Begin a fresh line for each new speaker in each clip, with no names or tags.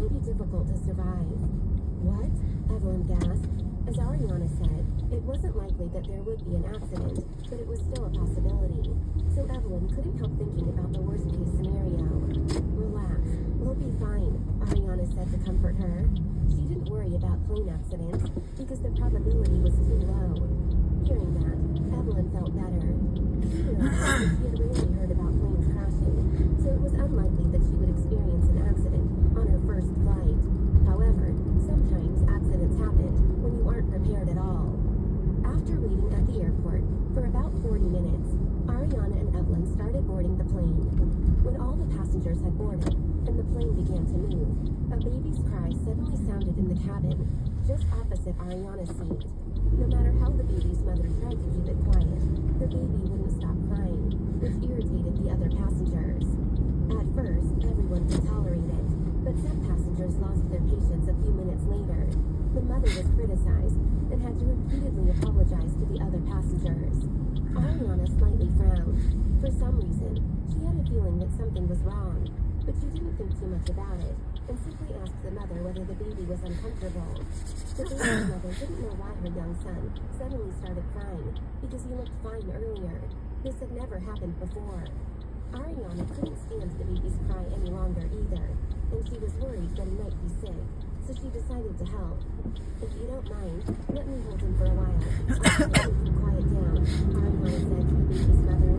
may be difficult to survive. What? Evelyn gasped. As Ariana said, it wasn't likely that there would be an accident, but it was still a possibility. So Evelyn couldn't help thinking about the worst-case scenario. Relax, we'll be fine, Ariana said to comfort her. She didn't worry about plane accidents because the probability was too low. Hearing that, Evelyn felt better. She realized that she had rarely heard about planes crashing, so it was unlikely that she would experience an accident on her first flight. However, sometimes accidents happen when you aren't prepared at all. After waiting at the airport for about 40 minutes, Ariana and Evelyn started boarding the plane. When all the passengers had boarded and the plane began to move, a baby's cry suddenly sounded in the cabin, just opposite Ariana's seat. No matter how the baby's mother tried to keep it quiet, the baby wouldn't stop crying, which irritated the other passengers. At first, everyone could tolerate it, but some passengers lost their patience a few minutes later. The mother was criticized and had to repeatedly apologize to the other passengers. Ariana slightly frowned. For some reason, she had a feeling that something was wrong, but she didn't think too much about it and simply asked the mother whether the baby was uncomfortable. The baby's mother didn't know why her young son suddenly started crying because he looked fine earlier. This had never happened before. Ariana couldn't stand the baby's cry any longer either, and she was worried that he might be sick, so she decided to help. If you don't mind, let me hold him for a while. I'll make him quiet down, Ariana said to the baby's mother.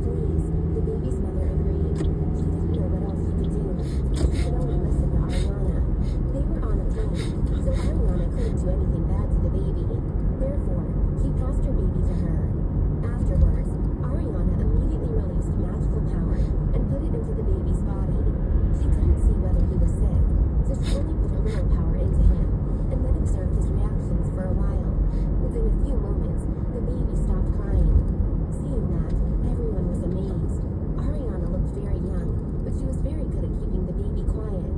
Please, the baby's mother agreed. She didn't know what else she could do. She could only listen to Ariana. They were on a plane, so Ariana couldn't do anything bad to the baby. Therefore, she passed her baby to her. Afterwards, Ariana immediately released magical power and put it into the baby's body. She couldn't see whether he was sick, so she only put a little power into him, and then observed his reactions for a while. Within a few moments, the baby stopped crying. Seeing that, everyone was amazed. Ariana looked very young, but she was very good at keeping the baby quiet.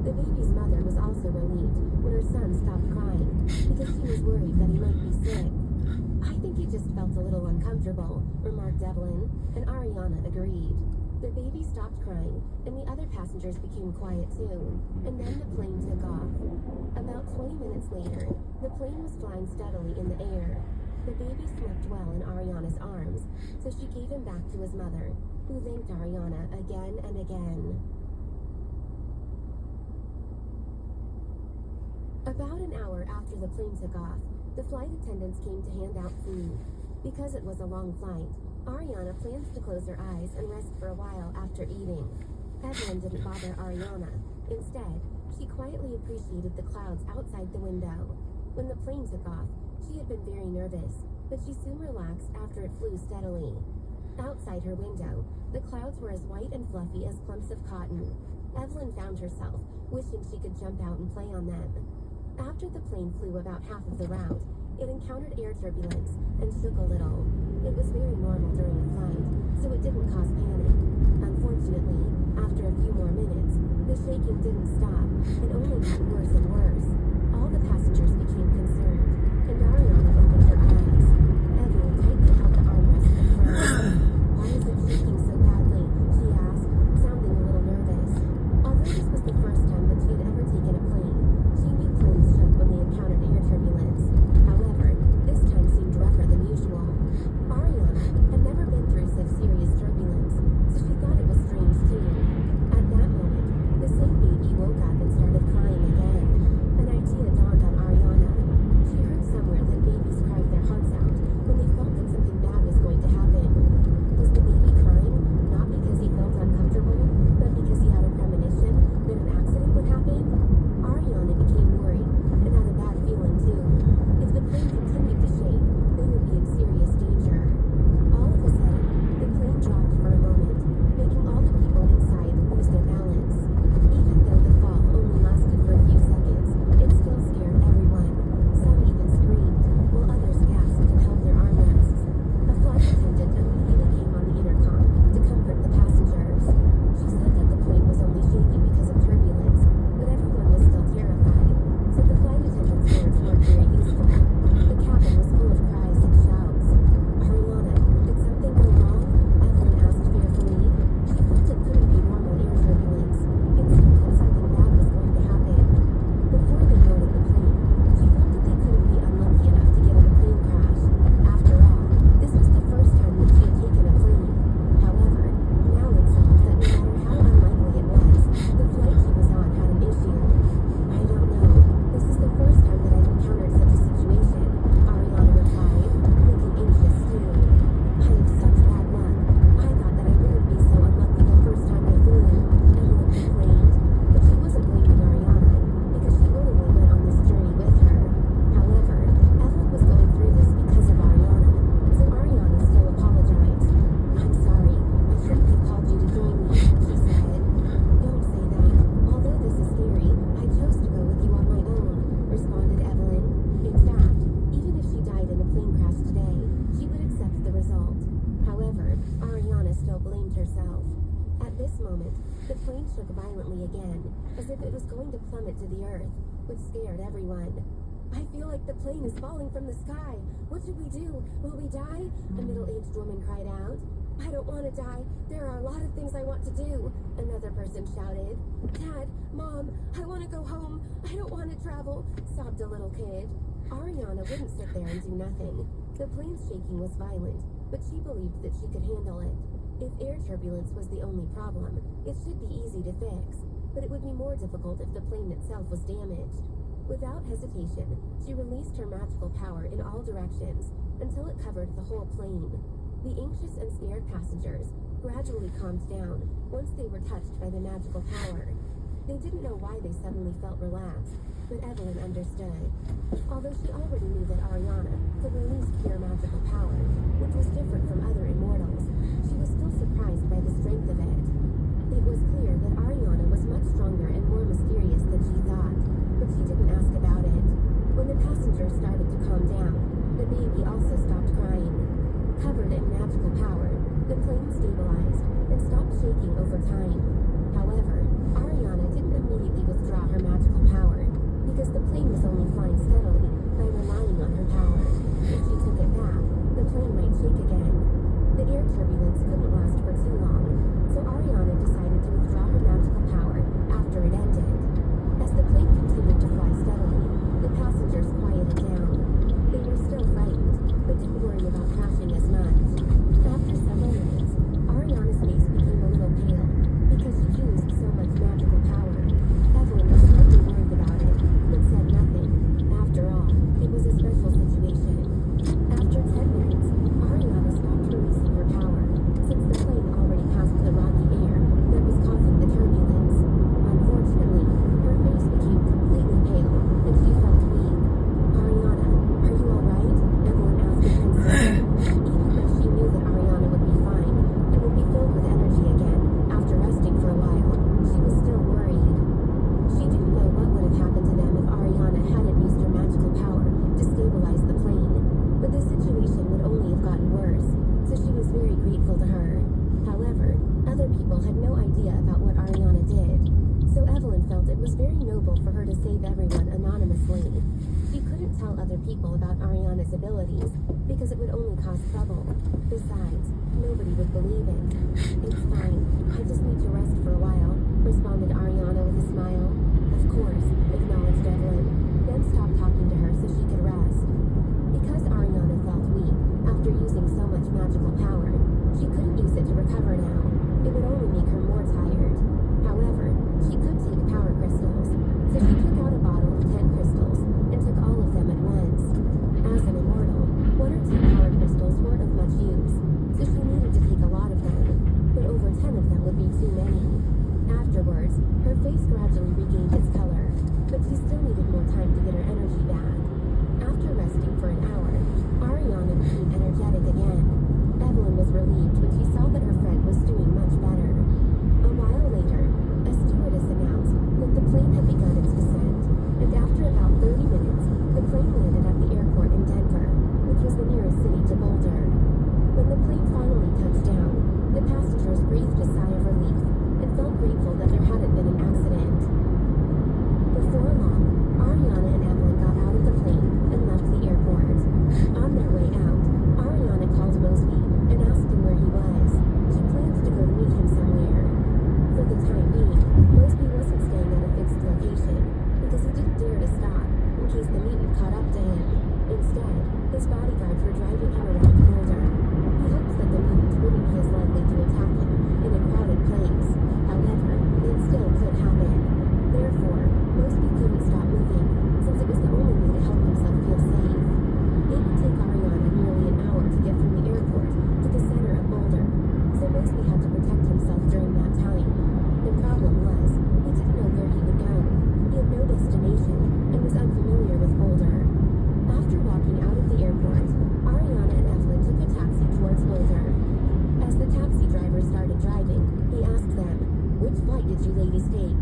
The baby's mother was also relieved when her son stopped crying, because she was worried that he might be sick. I think he just felt a little uncomfortable, remarked Evelyn, and Ariana agreed. The baby stopped crying, and the other passengers became quiet too, and then the plane took off. About 20 minutes later, the plane was flying steadily in the air. The baby slept well in Ariana's arms, so she gave him back to his mother, who thanked Ariana again and again. About an hour after the plane took off, the flight attendants came to hand out food. Because it was a long flight, Ariana planned to close her eyes and rest for a while after eating. Evelyn didn't bother Ariana. Instead, she quietly appreciated the clouds outside the window. When the plane took off, she had been very nervous, but she soon relaxed after it flew steadily. Outside her window, the clouds were as white and fluffy as clumps of cotton. Evelyn found herself wishing she could jump out and play on them. After the plane flew about half of the route, it encountered air turbulence and shook a little. It was very normal during a flight, so it didn't cause panic. Unfortunately, after a few more minutes, the shaking didn't stop and only got worse and worse. All the passengers became concerned, and Ariana opened her eyes. Evelyn tightly held the armrest of her front. Why is it shaking so badly? She asked, sounding a little nervous. Although this was the first time that she had ever taken a plane, she knew planes shook when they encountered air turbulence. However, this time seemed rougher than usual. Ariana had never been through such serious turbulence, so she thought it was strange too. At that moment, the same baby woke up and started crying again. An idea dawned on Ariana. She heard somewhere that babies cry as if it was going to plummet to the earth, which scared everyone. I feel like the plane is falling from the sky. What should we do? Will we die? A middle-aged woman cried out. I don't want to die. There are a lot of things I want to do, another person shouted. Dad, Mom, I want to go home. I don't want to travel, sobbed a little kid. Ariana wouldn't sit there and do nothing. The plane's shaking was violent, but she believed that she could handle it. If air turbulence was the only problem, it should be easy to fix, but it would be more difficult if the plane itself was damaged. Without hesitation, she released her magical power in all directions until it covered the whole plane. The anxious and scared passengers gradually calmed down once they were touched by the magical power. They didn't know why they suddenly felt relaxed, but Evelyn understood. Although she already knew that Ariana could release pure magical power, which was different from other immortals, she was still surprised by the strength of it. It was clear that Ariana was much stronger and more mysterious than she thought, but she didn't ask about it. When the passengers started to calm down, the baby also stopped crying. Covered in magical power, the plane stabilized and stopped shaking over time. However, Ariana didn't immediately withdraw her magical power, because the plane was only flying steadily by relying on her power. If she took it back, the plane might shake again. The air turbulence couldn't last for too long, so Ariana decided to withdraw her magical power after it ended. As the plane continued to fly steadily, the passengers quieted down. They were still frightened, but didn't worry about crashing as much. After several minutes, Ariana's face became a little pale, because she used so much magical power. Evelyn was slightly worried about it, but said nothing. After all, it was a special situation. After 10 minutes, Ariana stopped releasing her power, since the plane already passed the rocky air that was causing the turbulence. Unfortunately, her face became completely pale, and she felt weak. Ariana, are you alright? Evelyn asked in concern. Even though she knew that Ariana would be fine, and would be filled with energy again after resting for a while, she was still worried. She didn't know what would have happened to them if Ariana hadn't used her magical power to stabilize the plane, but the situation would only have gotten worse, so she was very grateful to her. However, other people had no idea about what Ariana did, so Evelyn felt it was very noble for her to save everyone anonymously. She couldn't tell other people about Ariana's abilities, because it would only cause trouble. Besides, nobody would believe it. It's fine, I just need to rest for a while, responded Ariana with a smile. Of course, acknowledged Evelyn, then stopped talking to her so she could rest. Because Ariana felt weak after using so much magical power, she couldn't use it to recover now. It would only make her more tired. However, she could take power crystals, so she took out a bottle of 10 crystals and took all of them at once. As an immortal, 1 or 2 power crystals weren't of much use, so she needed to take a lot of them, but over 10 of them would be too many. Afterwards, her face gradually regained its color, but she still needed more time to get her energy back. After resting for an hour, Ariana became energetic again. Evelyn was relieved when she saw that her friend was doing much better. A while later, a stewardess announced that the plane had begun its descent, and after about 30 minutes, the plane landed at the airport in Denver, which was the nearest city to Boulder. When the plane finally touched down, the passengers breathed a sigh of relief and felt grateful that there hadn't been an accident. Before long, Ariana and Evelyn got out of the plane and left the airport. On their way out, Ariana called Mosby and asked him where he was. She planned to go to meet him somewhere. For the time being, Mosby wasn't staying at a fixed location because he didn't dare to stop in case the mutant caught up to him. Instead, his bodyguards were driving him around Boulder. He hoped that the mutant wouldn't be as likely to attack him in a crowded place. However, it still could happen. Therefore, Mosby couldn't stop moving, since it was the only way to help himself feel safe. It would take Ariana nearly an hour to get from the airport to the center of Boulder, so Mosby had to protect himself during that time. The problem was, he didn't know where he would go. He had no destination, and was unfamiliar with Boulder. After walking out of the airport, Ariana and Evelyn took a taxi towards Boulder. As the taxi driver started driving, he asked them, "Which flight did you ladies take?"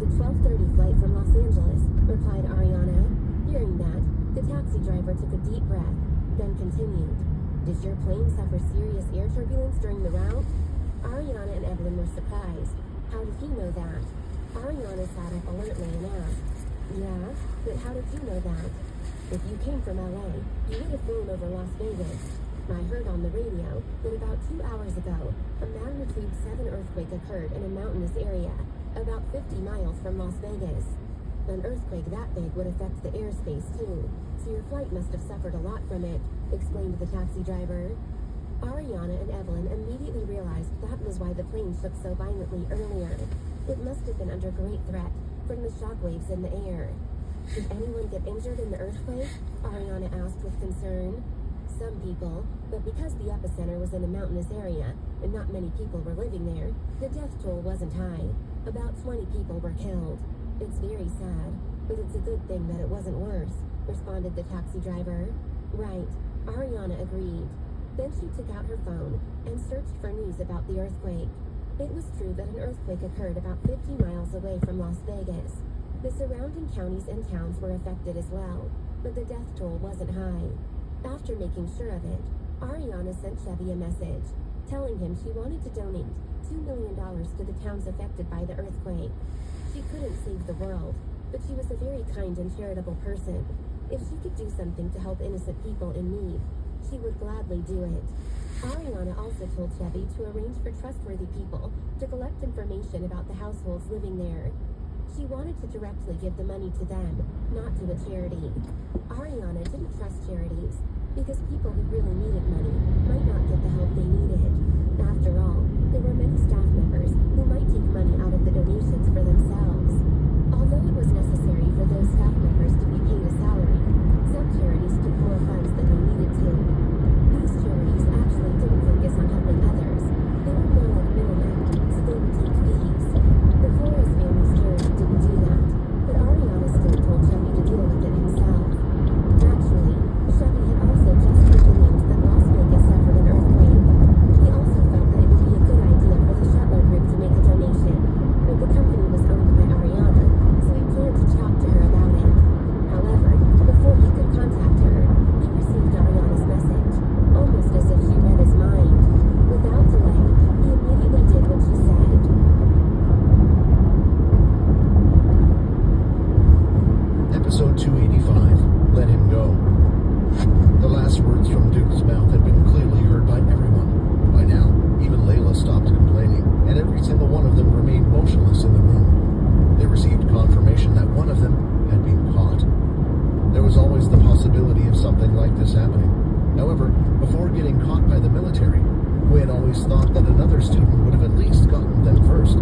"The 12:30 flight from Los Angeles," replied Ariana. Hearing that, the taxi driver took a deep breath, then continued, "Did your plane suffer serious air turbulence during the route?" Ariana and Evelyn were surprised. How did he know that? Ariana sat up alertly and asked, "Yeah? But how did you know that? If you came from LA, you would have flown over Las Vegas. I heard on the radio that about 2 hours ago, a magnitude 7 earthquake occurred in a mountainous area, about 50 miles from Las Vegas. An earthquake that big would affect the airspace too, so your flight must have suffered a lot from it," explained the taxi driver. Ariana and Evelyn immediately realized that was why the plane shook so violently earlier. It must have been under great threat from the shockwaves in the air. "Did anyone get injured in the earthquake?" Ariana asked with concern. "Some people, but because the epicenter was in a mountainous area and not many people were living there, the death toll wasn't high. About 20 people were killed. It's very sad, but it's a good thing that it wasn't worse," responded the taxi driver. "Right," Ariana agreed. Then she took out her phone and searched for news about the earthquake. It was true that an earthquake occurred about 50 miles away from Las Vegas. The surrounding counties and towns were affected as well, but the death toll wasn't high. After making sure of it, Ariana sent Chevy a message, telling him she wanted to donate $2 million to the towns affected by the earthquake. She couldn't save the world, but she was a very kind and charitable person. If she could do something to help innocent people in need, she would gladly do it. Ariana also told Chevy to arrange for trustworthy people to collect information about the households living there. She wanted to directly give the money to them, not to a charity. Ariana didn't trust charities because people who really needed money might not get the help they needed. After all, there were many staff members who might take money out of the donations for themselves. Although it was necessary for those staff members to be paid a salary, some charities took more funds than they needed to. These charities actually didn't focus on helping others. They were more like middlemen, so they would take fees. The Flores family's charity didn't do that, but Ariana still told Chevy to deal with it himself. Actually, Chevy had also just heard the news that Las Vegas suffered an earthquake. He also felt that it would be a good idea for the Shetler Group to make a donation, but the company was owned by Ariana, so he planned to talk to her about it. However, before he could contact her, he received Ariana's message, almost as if she read his mind. Without delay, he immediately did what she said.
Episode 285, Let Him Go. The last words from Duke's mouth had been clearly heard by everyone. By now, even Layla stopped complaining, and every single one of them remained motionless in the room. They received confirmation that one of them had been caught. There was always the possibility of something like this happening. However, before getting caught by the military, Quinn always thought that another student would have at least gotten them first.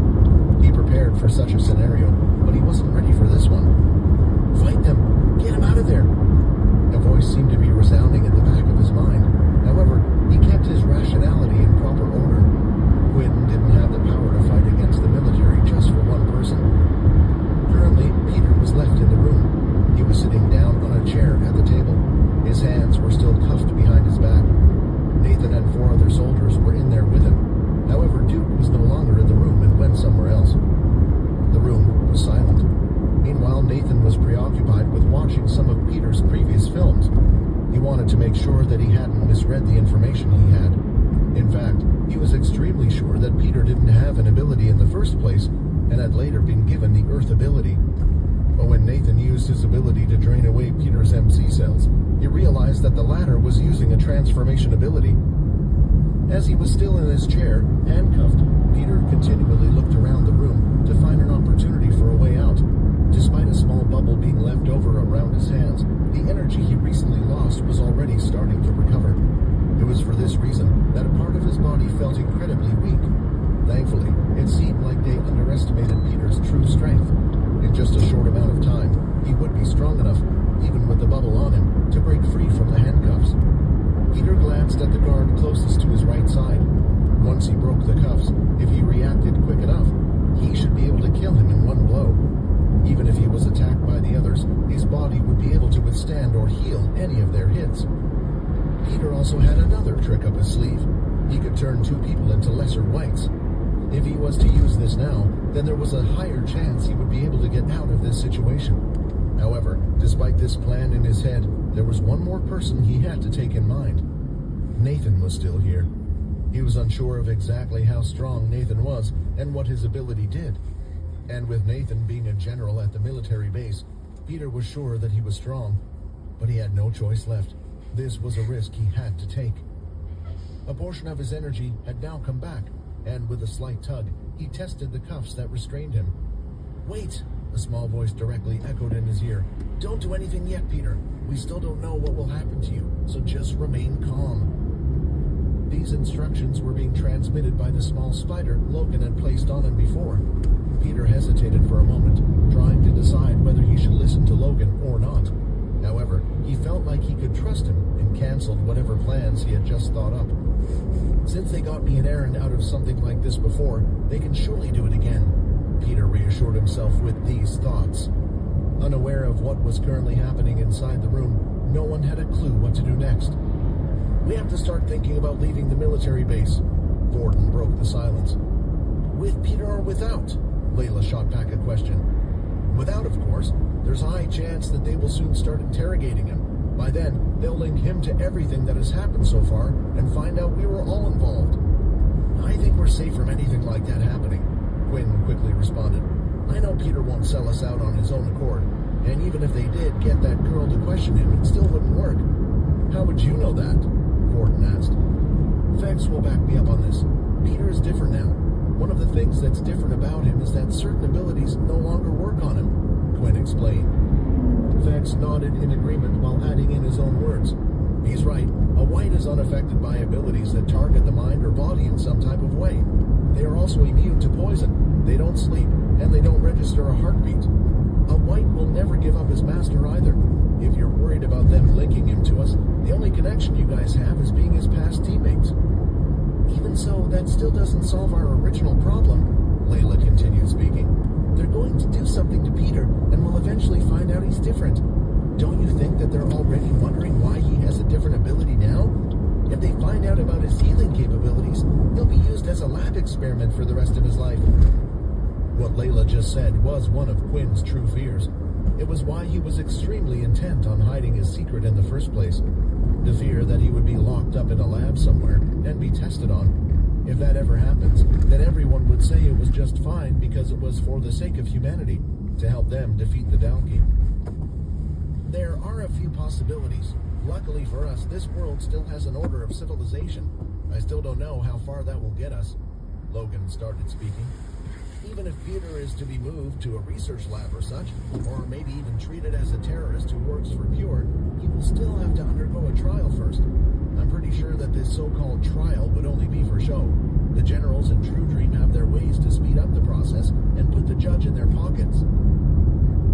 He prepared for such a scenario, but he wasn't ready for this one. "Fight them! Get him out of there!" A voice seemed to be resounding at the back of his mind. However, he kept his rationality in proper order. Quinn didn't have the power to fight against the military just for one person. Currently, Peter was left in the room. He was sitting down on a chair at the table. His hands were still cuffed behind his back. Nathan and 4 other soldiers were in there with him. However, Duke was no longer in the room and went somewhere else. The room was silent. Meanwhile, Nathan was preoccupied with watching some of Peter's previous films. He wanted to make sure that he hadn't misread the information he had. In fact, he was extremely sure that Peter didn't have an ability in the first place and had later been given the Earth ability. But when Nathan used his ability to drain away Peter's MC cells, he realized that the latter was using a transformation ability. As he was still in his chair, handcuffed, Peter continually looked around the room to find an opportunity for a way out. Despite a small bubble being left over around his hands, the energy he recently lost was already starting to recover. It was for this reason that a part of his body felt incredibly weak. Thankfully, it seemed like they underestimated Peter's true strength. In just a short amount of time, he would be strong enough, even with the bubble on him, to break free from the handcuffs. Peter glanced at the guard closest to his right side. Once he broke the cuffs, if he reacted quick enough, he should be able to kill him in one blow. Even if he was attacked by the others, his body would be able to withstand or heal any of their hits. Peter also had another trick up his sleeve. He could turn 2 people into lesser whites. If he was to use this now, then there was a higher chance he would be able to get out of this situation. However, despite this plan in his head, there was one more person he had to take in mind. Nathan was still here. He was unsure of exactly how strong Nathan was and what his ability did. And with Nathan being a general at the military base, Peter was sure that he was strong, but he had no choice left. This was a risk he had to take. A portion of his energy had now come back, and with a slight tug, he tested the cuffs that restrained him. "Wait," a small voice directly echoed in his ear. "Don't do anything yet, Peter. We still don't know what will happen to you, so just remain calm." These instructions were being transmitted by the small spider Logan had placed on him before. Peter hesitated for a moment, trying to decide whether he should listen to Logan or not. However, he felt like he could trust him and canceled whatever plans he had just thought up. "Since they got me an errand out of something like this before, they can surely do it again," Peter reassured himself with these thoughts. Unaware of what was currently happening inside the room, no one had a clue what to do next. "We have to start thinking about leaving the military base." Gordon broke the silence. "With Peter or without?" Layla shot back a question. "Without, of course. There's a high chance that they will soon start interrogating him. By then, they'll link him to everything that has happened so far and find out we were all involved." "I think we're safe from anything like that happening," Quinn quickly responded. "I know Peter won't sell us out on his own accord, and even if they did get that girl to question him, it still wouldn't work." "How would you know that?" Gordon asked. "Vex will back me up on this. Peter is different now. One of the things that's different about him is that certain abilities no longer work on him," Quinn explained. Vex nodded in agreement while adding in his own words. "He's right. A white is unaffected by abilities that target the mind or body in some type of way. They are also immune to poison. They don't sleep, and they don't register a heartbeat. A white will never give up his master either. If you're worried about them linking him to us, the only connection you guys have is being his past teammates." "Even so, that still doesn't solve our original problem," Layla continued speaking. "They're going to do something to Peter, and we'll eventually find out he's different. Don't you think that they're already wondering why he has a different ability now? If they find out about his healing capabilities, he'll be used as a lab experiment for the rest of his life." What Layla just said was one of Quinn's true fears. It was why he was extremely intent on hiding his secret in the first place. The fear that he would be locked up in a lab somewhere and be tested on. If that ever happens, then everyone would say it was just fine because it was for the sake of humanity, to help them defeat the Dalki. "There are a few possibilities. Luckily for us, this world still has an order of civilization. I still don't know how far that will get us." Logan started speaking. "Even if Peter is to be moved to a research lab or such, or maybe even treated as a terrorist who works for Pure, he will still have to undergo a trial first. I'm pretty sure that this so-called trial would only be for show. The generals in True Dream have their ways to speed up the process and put the judge in their pockets.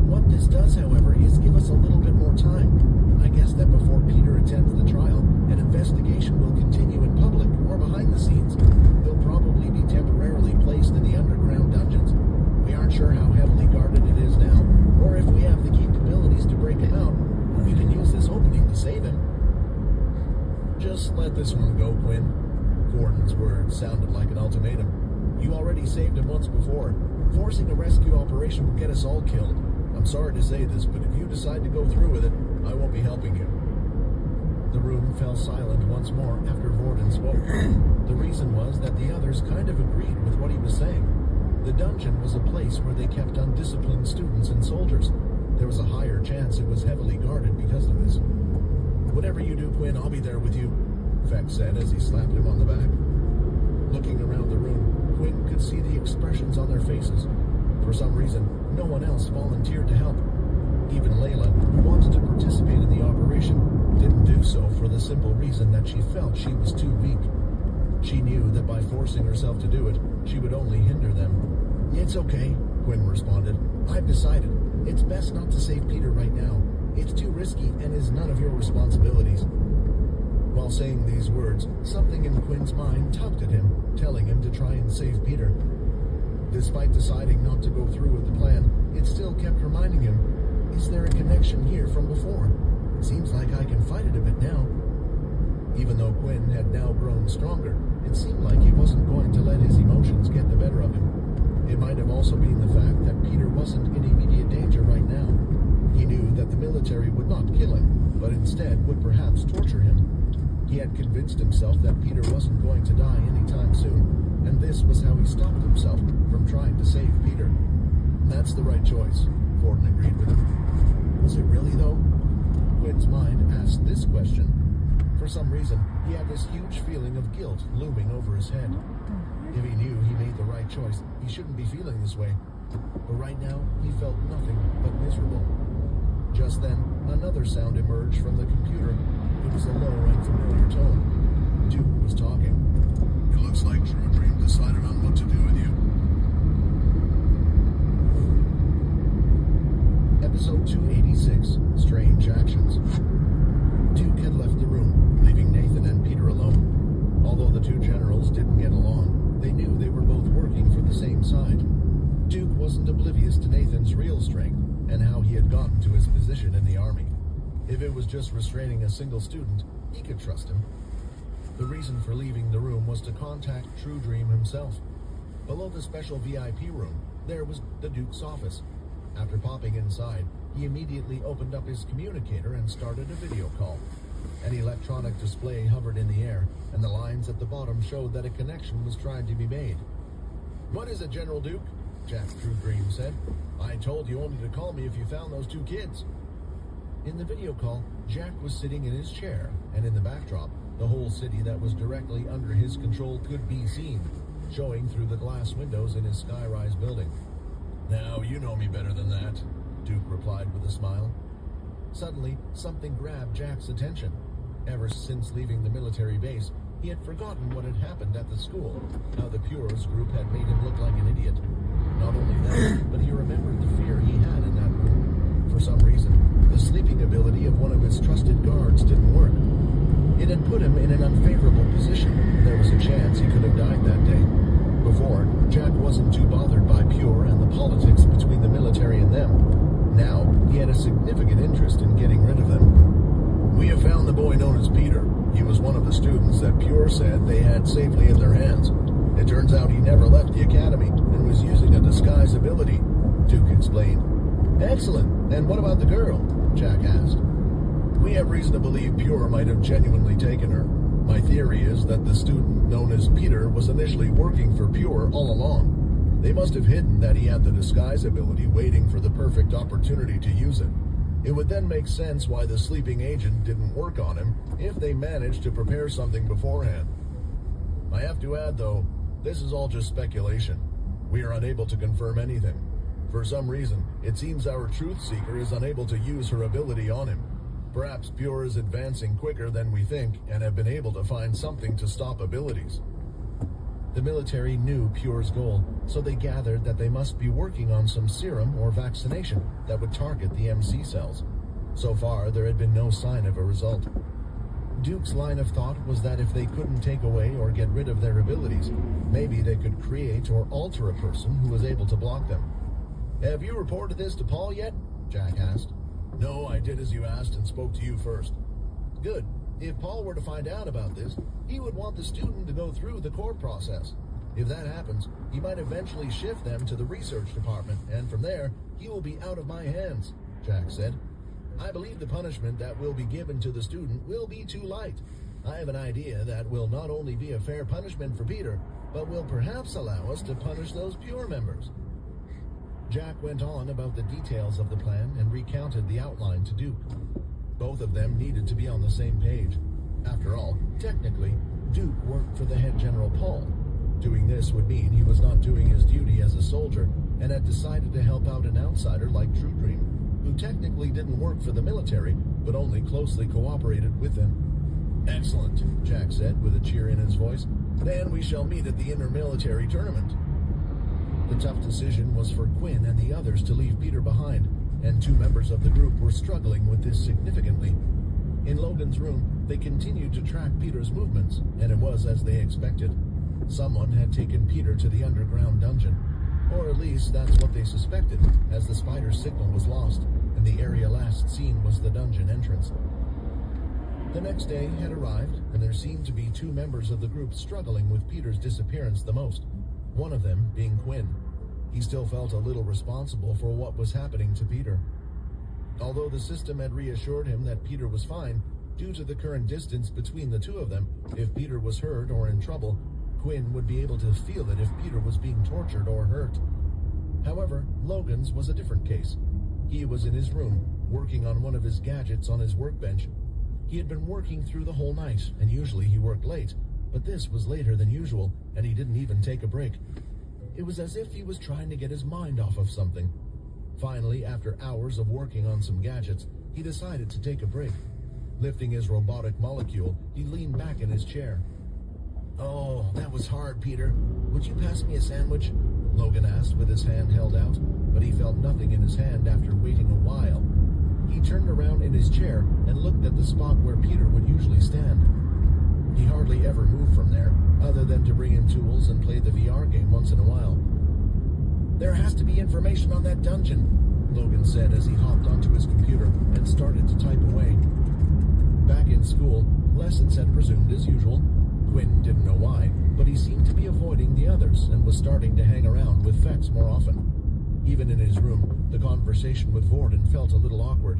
What this does, however, is give us a little bit more time. I guess that before Peter attends the trial, an investigation will continue in public or behind the scenes. He'll probably be temporarily placed in the underground dungeons. We aren't sure how heavily guarded it is now, or if we have the capabilities to break him out. We can use this opening to save him." "Just let this one go, Quinn." Gordon's words sounded like an ultimatum. "You already saved him once before. Forcing a rescue operation will get us all killed. I'm sorry to say this, but if you decide to go through with it, I won't be helping you." The room fell silent once more after Gordon spoke. The reason was that the others kind of agreed with what he was saying. The dungeon was a place where they kept undisciplined students and soldiers. There was a higher chance it was heavily guarded because of this. "Whatever you do, Quinn, I'll be there with you," Vex said as he slapped him on the back. Looking around the room, Quinn could see the expressions on their faces. For some reason, no one else volunteered to help. Even Layla, who wanted to participate in the operation, didn't do so for the simple reason that she felt she was too weak. She knew that by forcing herself to do it, she would only hinder them. "It's okay," Quinn responded. "I've decided. It's best not to save Peter right now. It's too risky and is none of your responsibilities." While saying these words, something in Quinn's mind tugged at him, telling him to try and save Peter. Despite deciding not to go through with the plan, it still kept reminding him, "Is there a connection here from before? It seems like I can fight it a bit now." Even though Quinn had now grown stronger, it seemed like he wasn't going to let his emotions get the better of him. It might have also been the fact that Peter wasn't in immediate danger right now. He knew that the military would not kill him, but instead would perhaps torture him. He had convinced himself that Peter wasn't going to die anytime soon, and this was how he stopped himself from trying to save Peter. That's the right choice, Gordon agreed with him. Was it really, though? Quinn's mind asked this question. For some reason, he had this huge feeling of guilt looming over his head. If he knew he made the right choice, he shouldn't be feeling this way. But right now, he felt nothing but miserable. Just then, another sound emerged from the computer. It was a low and familiar tone. Duke was talking. It looks like True Dream decided on what to do with you. Episode 286, Strange Actions. Duke had left the room, leaving Nathan and Peter alone. Although the two generals didn't get along, they knew they were both working for the same side. Duke wasn't oblivious to Nathan's real strength and how he had gotten to his position in the army. If it was just restraining a single student, he could trust him. The reason for leaving the room was to contact True Dream himself. Below the special VIP room, there was the Duke's office. After popping inside, he immediately opened up his communicator and started a video call. An electronic display hovered in the air, and the lines at the bottom showed that a connection was trying to be made. "What is it, General Duke?" Jack True Dream said. "I told you only to call me if you found those two kids." In the video call, Jack was sitting in his chair, and in the backdrop, the whole city that was directly under his control could be seen, showing through the glass windows in his skyrise building. "Now, you know me better than that," Duke replied with a smile. Suddenly, something grabbed Jack's attention. Ever since leaving the military base, he had forgotten what had happened at the school, how the Pures group had made him look like an idiot. Not only that, but he remembered the fear he had in that room. For some reason, the sleeping ability of one of his trusted guards didn't work. It had put him in an unfavorable position. There was a chance he could have died that day. Before, Jack wasn't too bothered by Pure and the politics between the military and them. Now, he had a significant interest in getting rid of them. "We have found the boy known as Peter. He was one of the students that Pure said they had safely in their hands. It turns out he never left the academy and was using a disguise ability," Duke explained. "Excellent. And what about the girl?" Jack asked. "We have reason to believe Pure might have genuinely taken her. My theory is that the student known as Peter was initially working for Pure all along. They must have hidden that he had the disguise ability, waiting for the perfect opportunity to use it. It would then make sense why the sleeping agent didn't work on him if they managed to prepare something beforehand. I have to add, though, this is all just speculation. We are unable to confirm anything. For some reason, it seems our truth seeker is unable to use her ability on him. Perhaps Pure is advancing quicker than we think and have been able to find something to stop abilities." The military knew Pure's goal, so they gathered that they must be working on some serum or vaccination that would target the MC cells. So far, there had been no sign of a result. Duke's line of thought was that if they couldn't take away or get rid of their abilities, maybe they could create or alter a person who was able to block them. "Have you reported this to Paul yet?" Jack asked. "No, I did as you asked and spoke to you first." "Good. If Paul were to find out about this, he would want the student to go through the core process. If that happens, he might eventually shift them to the research department, and from there, he will be out of my hands," Jack said. "I believe the punishment that will be given to the student will be too light. I have an idea that will not only be a fair punishment for Peter, but will perhaps allow us to punish those Pure members." Jack went on about the details of the plan and recounted the outline to Duke. Both of them needed to be on the same page. After all, technically, Duke worked for the head General Paul. Doing this would mean he was not doing his duty as a soldier and had decided to help out an outsider like True Dream, who technically didn't work for the military, but only closely cooperated with them. "Excellent," Jack said with a cheer in his voice. "Then we shall meet at the inter-military tournament." The tough decision was for Quinn and the others to leave Peter behind, and two members of the group were struggling with this significantly. In Logan's room, they continued to track Peter's movements, and it was as they expected. Someone had taken Peter to the underground dungeon, or at least that's what they suspected, as the spider's signal was lost, and the area last seen was the dungeon entrance. The next day had arrived, and there seemed to be two members of the group struggling with Peter's disappearance the most, one of them being Quinn. He still felt a little responsible for what was happening to Peter. Although the system had reassured him that Peter was fine, due to the current distance between the two of them, if Peter was hurt or in trouble, Quinn would be able to feel it if Peter was being tortured or hurt. However, Logan's was a different case. He was in his room, working on one of his gadgets on his workbench. He had been working through the whole night, and usually he worked late, but this was later than usual, and he didn't even take a break. It was as if he was trying to get his mind off of something. Finally, after hours of working on some gadgets, he decided to take a break. Lifting his robotic molecule, he leaned back in his chair. "Oh, that was hard, Peter. Would you pass me a sandwich?" Logan asked with his hand held out, but he felt nothing in his hand after waiting a while. He turned around in his chair and looked at the spot where Peter would usually stand. He hardly ever moved from there, other than to bring him tools and play the VR game once in a while. "There has to be information on that dungeon," Logan said as he hopped onto his computer and started to type away. Back in school, lessons had resumed as usual. Quinn didn't know why, but he seemed to be avoiding the others and was starting to hang around with Fex more often. Even in his room, the conversation with Vorden felt a little awkward.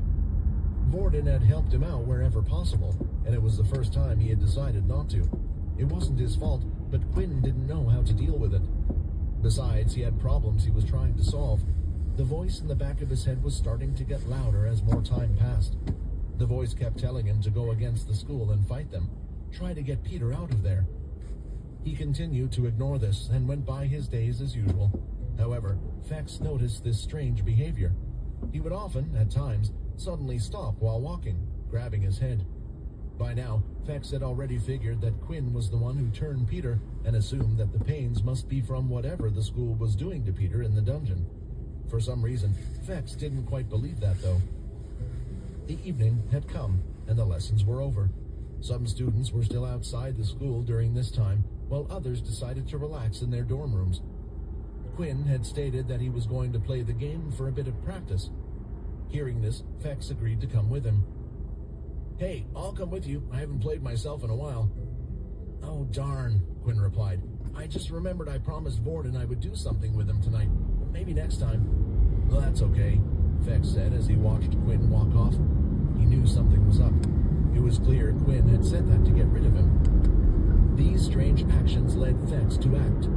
Vorden had helped him out wherever possible, and it was the first time he had decided not to. It wasn't his fault, but Quinn didn't know how to deal with it. Besides, he had problems he was trying to solve. The voice in the back of his head was starting to get louder as more time passed. The voice kept telling him to go against the school and fight them. Try to get Peter out of there. He continued to ignore this and went by his days as usual. However, Fex noticed this strange behavior. He would often, at times, suddenly stop while walking, grabbing his head. By now, Fex had already figured that Quinn was the one who turned Peter and assumed that the pains must be from whatever the school was doing to Peter in the dungeon. For some reason, Fex didn't quite believe that, though. The evening had come, and the lessons were over. Some students were still outside the school during this time, while others decided to relax in their dorm rooms. Quinn had stated that he was going to play the game for a bit of practice. Hearing this, Fex agreed to come with him. "Hey, I'll come with you. I haven't played myself in a while." "Oh, darn," Quinn replied. "I just remembered I promised Vorden I would do something with him tonight. Maybe next time." "Well, that's okay," Fex said as he watched Quinn walk off. He knew something was up. It was clear Quinn had said that to get rid of him. These strange actions led Fex to act.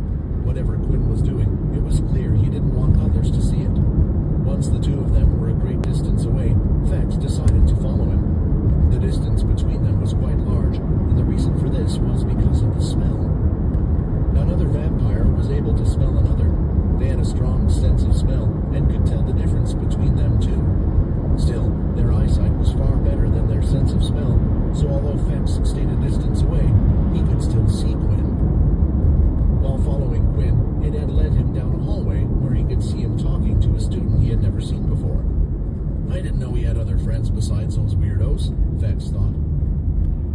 Whatever Quinn was doing, it was clear he didn't want others to see it. Once the two of them were a great distance away, Fex decided to follow him. The distance between them was quite large, and the reason for this was because of the smell. Another vampire was able to smell another. They had a strong sense of smell and could tell the difference between them too. Still, their eyesight was far better than their sense of smell, so although Fex stayed a distance away, he could still see Quinn. While following Quinn, it had led him down a hallway where he could see him talking to a student he had never seen before. "I didn't know he had other friends besides those weirdos," Fex thought.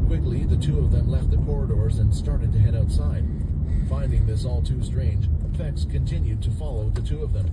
Quickly, the two of them left the corridors and started to head outside. Finding this all too strange, Fex continued to follow the two of them.